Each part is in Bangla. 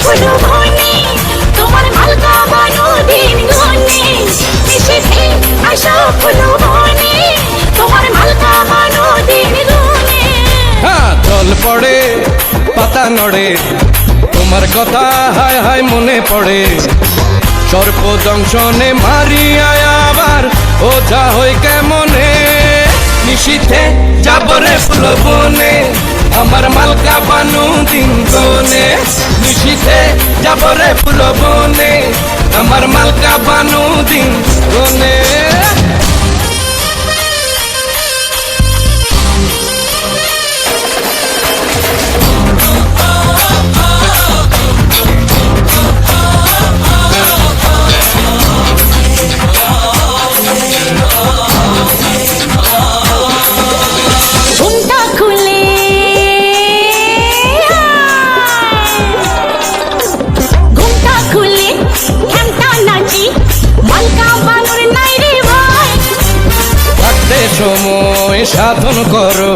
ফুলো বনে তোমার মালকা বানো দিন গনে নিশীথে আসো ফুলো বনে তোমার মালকা বানো দিন গনে। হ্যাঁ জল পড়ে পাতা নড়ে তোমার কথা হায় হায় মনে পড়ে সর্প দংশনে মারিয়া আবার ওঝা হই কেমনে নিশীথে যাবরে ফুল বনে আমার মালকা বানু দিন গনে নিশীথে যাবরে ফুল বনে আমার মালকা বানু দিন গনে। ঘুমটা খুলে ঘুমটা খুলে ঘ্যামটা নাচি মালকা বানুর নাই রে ভাই। থাকতে সময় সাধন করো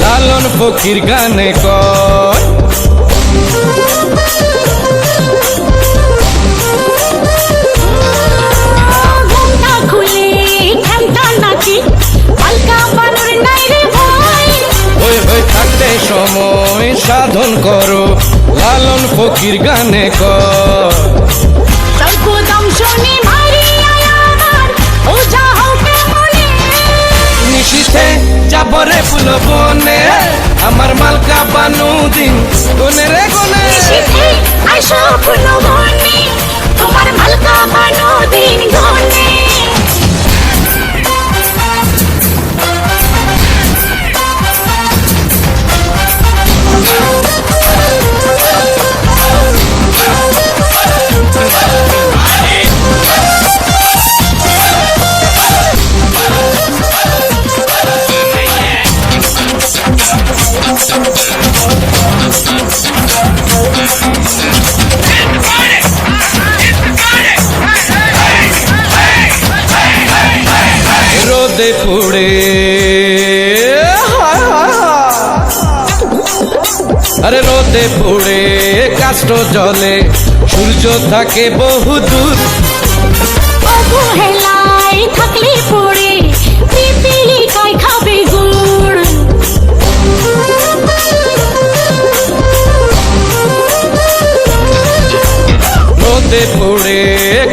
লালন ফকির গানে কয় ঘুমটা খুলে ঘ্যামটা নাচি মালকা বানুর নাই রে ভাই। ওই হই থাকতে সময় সাধন করো লালন ফকির গানে কয় সর্প দংশনে মারিয়া আবার ওঝা হও কেমনে নিশীথে যাবরে ফুল বনে আমার মালকা বানু দিন গনে রে গনে। নিশীথে আসো ফুলো বনে তোমার মালকা বানো দিন গনে। রোদে পুড়ে আরে রোদে পুড়ে কাষ্ট জলে সূর্য থাকে বহু দূর অবহেলায় থাকলে পড়ে পিপিলিকায় খাবে গুড়। রোদে পুড়ে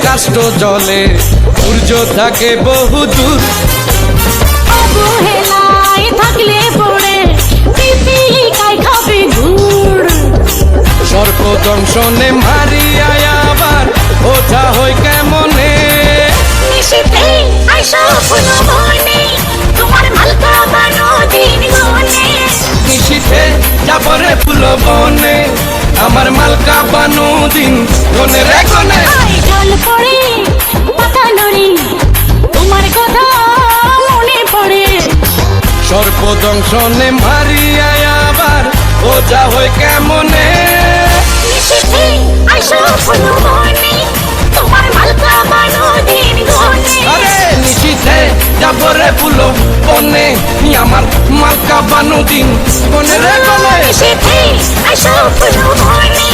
কাষ্ট জলে সূর্য থাকে বহু দূর অবহেলায় থাকলে পড়ে পিপিলিকায় খাবে গুড়। সর্প দংশনে মারিয়া আবার ওঝা হই কেমনে নিশীথে আসো ফুলো বনে তোমার মালকা বানো দিন গনে। নিশীথে যাবরে ফুল বনে আমার মালকা বানু দিন গনে রে গনে। আয় জল পড়ে পাতা নড়ে তোমার কথা মনে পড়ে সর্প দংশনে মারিয়া আবার ওঝা হই কেমনে নিশীথে আসো ফুলো বনে তোমার মালকা বানো দিন গনে। আরে নিশীথে যাবরে ফুল বনে আমার মালকা বানু দিন গনে রে গনে। নিশীথে আসো ফুলো বনে